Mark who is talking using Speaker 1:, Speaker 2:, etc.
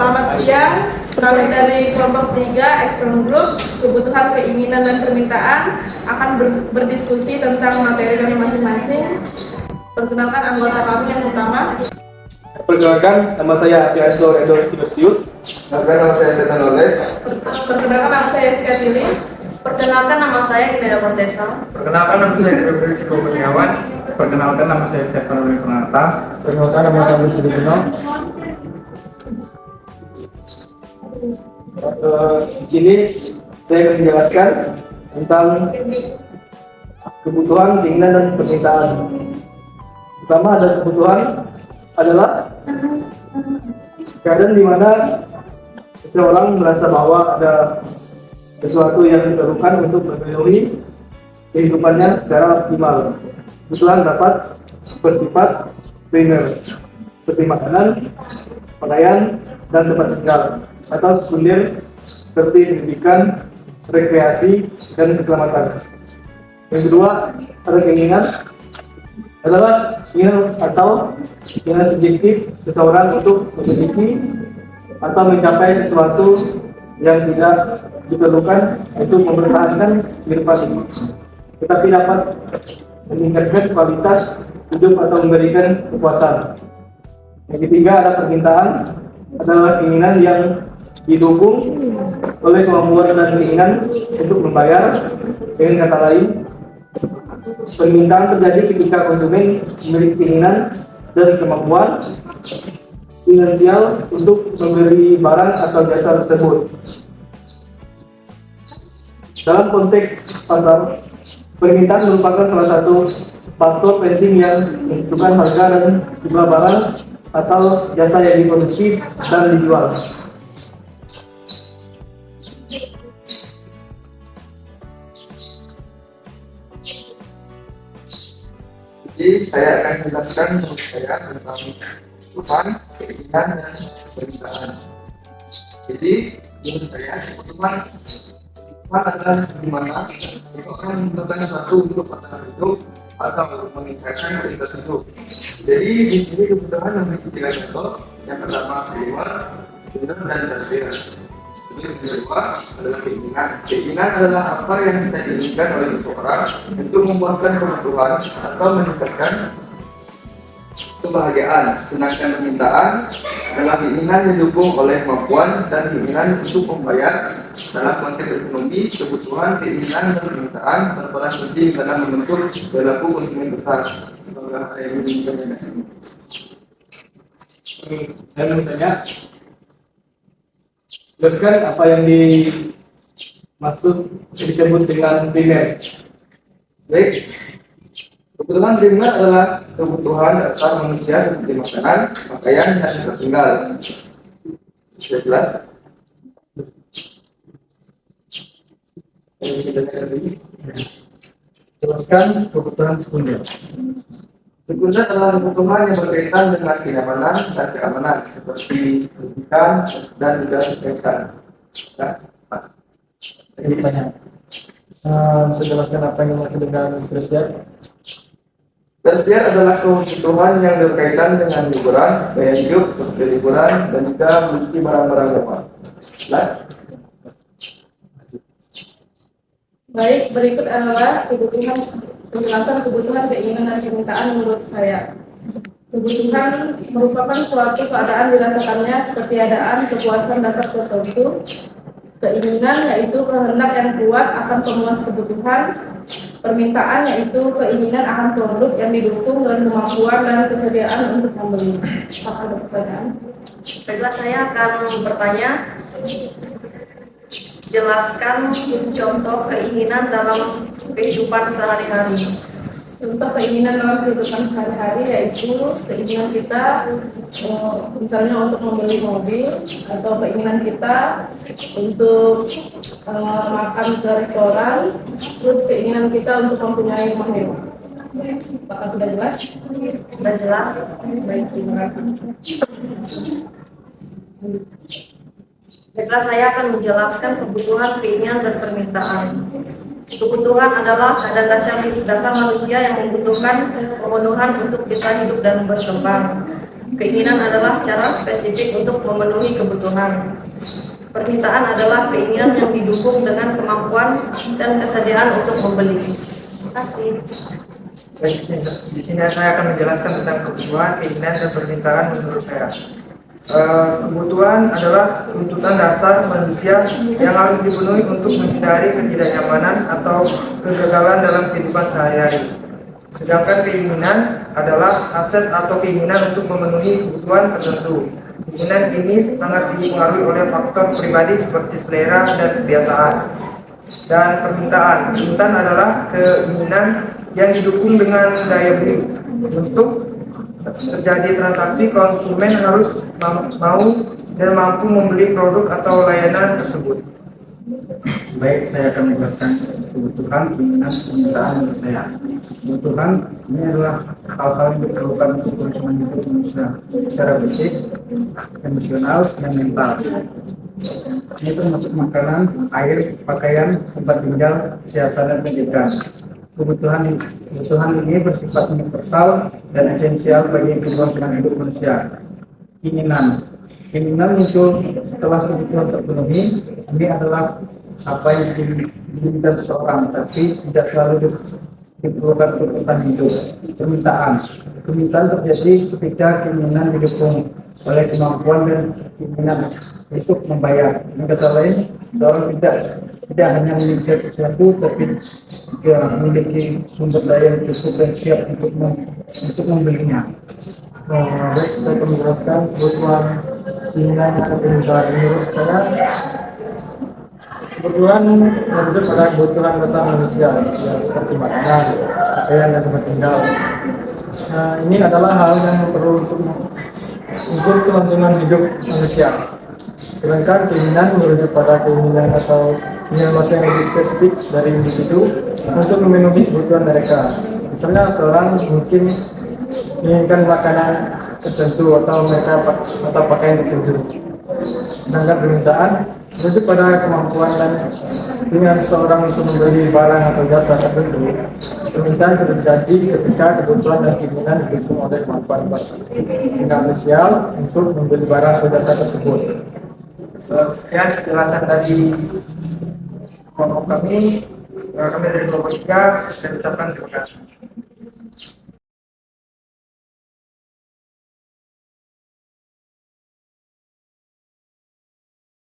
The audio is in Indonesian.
Speaker 1: Selamat siang, kami dari kelompok 3 External Group Kebutuhan, Keinginan, dan Permintaan akan berdiskusi tentang materi kami masing-masing. Perkenalkan anggota kami yang pertama.
Speaker 2: Perkenalkan, nama saya Afianso Edo Tibersius.
Speaker 3: Perkenalkan, nama saya Setan Oles.
Speaker 1: Perkenalkan, nama saya Eska Tili.
Speaker 4: Perkenalkan, nama saya Kimeda Montesa.
Speaker 3: Perkenalkan, nama saya Gregory Ciko Kurniawan. Perkenalkan, nama saya Stefano Pranata.
Speaker 2: Perkenalkan, nama saya Lucy Dino. Di sini saya akan menjelaskan tentang kebutuhan, keinginan, dan permintaan. Pertama ada kebutuhan adalah keadaan di mana seseorang merasa bahwa ada sesuatu yang diperlukan untuk memenuhi kehidupannya secara optimal. Kebutuhan dapat bersifat primer seperti makanan, pakaian, dan tempat tinggal, atau sekunder seperti pendidikan, rekreasi, dan keselamatan. Yang kedua, ada keinginan adalah keinginan atau keinginan subjektif seseorang untuk memiliki atau mencapai sesuatu yang tidak diperlukan untuk mempertahankan kehidupan ini, tetapi dapat meningkatkan kualitas hidup atau memberikan kepuasan. Yang ketiga, ada permintaan adalah keinginan yang didukung oleh kemampuan dan keinginan untuk membayar. Dengan kata lain, permintaan terjadi ketika konsumen memiliki keinginan dan kemampuan finansial untuk membeli barang atau jasa tersebut. Dalam konteks pasar, permintaan merupakan salah satu faktor penting yang menentukan harga dan jumlah barang atau jasa yang diproduksi dan dijual.
Speaker 3: Jadi saya akan menjelaskan menurut saya tentang kebutuhan, keinginan, dan permintaan. Jadi menurut saya kebutuhan adalah di mana seseorang membutuhkan sesuatu untuk bertahan hidup atau meningkatkan kualitas hidup. Jadi di sini kebutuhan memiliki 3 contoh. Yang pertama keluar, sekunder, dan tersier. Yang kedua adalah keinginan. Keinginan adalah apa yang kita inginkan oleh seseorang untuk memuaskan kebutuhan atau meningkatkan kebahagiaan. Sedangkan permintaan adalah keinginan yang didukung oleh kemampuan dan keinginan untuk membayar. Dalam konteks ekonomi, kebutuhan, keinginan, dan permintaan berperan penting dalam membentuk perilaku konsumen besar.
Speaker 2: Saya mau tanya, jelaskan apa yang disebut dengan primer.
Speaker 3: Baik, kebutuhan primer adalah kebutuhan dasar manusia seperti makanan, pakaian, dan tempat tinggal. Sudah jelas?
Speaker 2: Jelaskan kebutuhan sekunder.
Speaker 3: Sekunder adalah kebutuhan yang berkaitan dengan kenyamanan dan keamanan seperti pendidikan dan juga kesehatan.
Speaker 2: Saya tanya, bisa jelaskan apa yang dimaksud dengan tersier?
Speaker 3: Tersier adalah kebutuhan yang berkaitan dengan liburan, gaya hidup seperti liburan, dan juga memiliki barang-barang mewah. Jelas?
Speaker 1: Baik, berikut adalah penjelasan kebutuhan, keinginan, dan permintaan menurut saya. Kebutuhan merupakan suatu keadaan dirasakannya ketiadaan kepuasan dasar tertentu. Keinginan yaitu kehendak yang kuat akan pemuas kebutuhan. Permintaan yaitu keinginan akan produk yang didukung dengan kemampuan dan kesediaan untuk membeli. Apakah ada pertanyaan?
Speaker 4: Baiklah, saya akan bertanya. Jelaskan contoh keinginan dalam kehidupan sehari-hari.
Speaker 1: Contoh keinginan dalam kehidupan sehari-hari yaitu keinginan kita misalnya untuk membeli mobil, atau keinginan kita untuk makan ke restoran, terus keinginan kita untuk mempunyai rumah mewah. Apakah sudah jelas?
Speaker 4: Sudah jelas.
Speaker 1: Baik, terima kasih.
Speaker 4: Baiklah, saya akan menjelaskan kebutuhan, keinginan, dan permintaan. Kebutuhan adalah keadaan dasar manusia yang membutuhkan pemenuhan untuk bisa hidup dan berkembang. Keinginan adalah cara spesifik untuk memenuhi kebutuhan. Permintaan adalah keinginan yang didukung dengan kemampuan dan kesediaan untuk membeli. Terima kasih.
Speaker 3: Baik, di sini saya akan menjelaskan tentang kebutuhan, keinginan, dan permintaan menurut saya. Kebutuhan adalah tuntutan dasar manusia yang harus dipenuhi untuk menghindari ketidaknyamanan atau kegagalan dalam kehidupan sehari-hari. Sedangkan keinginan adalah aset atau keinginan untuk memenuhi kebutuhan tertentu. Keinginan ini sangat dipengaruhi oleh faktor pribadi seperti selera dan kebiasaan. Dan permintaan adalah keinginan yang didukung dengan daya beli. Untuk terjadi transaksi, konsumen harus mau dan mampu membeli produk atau layanan tersebut.
Speaker 5: Baik, saya akan menjelaskan kebutuhan, keinginan, permintaan menurut saya. Kebutuhan ini adalah hal-hal yang diperlukan untuk kelangsungan hidup manusia secara fisik, emosional, dan mental. Ini termasuk makanan, air, pakaian, tempat tinggal, kesehatan, dan pendidikan. Kebutuhan ini bersifat universal dan esensial bagi kelangsungan hidup manusia. Keinginan muncul setelah kebutuhan terpenuhi. Ini adalah apa yang diinginkan seseorang, tapi tidak selalu diperlukan untuk bertahan hidup. Permintaan terjadi ketika keinginan didukung oleh kemampuan dan keinginan untuk membayar. Dengan kata lain, seorang tidak hanya memiliki sesuatu, tapi juga memiliki sumber daya yang cukup dan siap untuk membelinya.
Speaker 2: Baik, saya akan menjelaskan kebutuhan, keinginan, dan permintaan menurut saya. Kebutuhan merujuk pada kebutuhan dasar manusia, ya, seperti makanan, pakaian, dan tempat tinggal. Nah, ini adalah hal yang perlu untuk kelangsungan hidup manusia. Sedangkan keinginan merujuk pada keinginan atau keinginan manusia yang lebih spesifik dari individu untuk memenuhi kebutuhan mereka. Misalnya seorang mungkin menginginkan makanan tertentu atau pakaian tertentu. Sedangkan permintaan merujuk pada kemampuan dan keinginan seseorang untuk membeli barang atau jasa tertentu. Permintaan terjadi ketika kebutuhan dan keinginan didukung oleh kemampuan finansial untuk membeli barang atau jasa tersebut.
Speaker 3: Sekian penjelasan dari kelompok kami dari kelompok 3. Saya ucapkan terima kasih.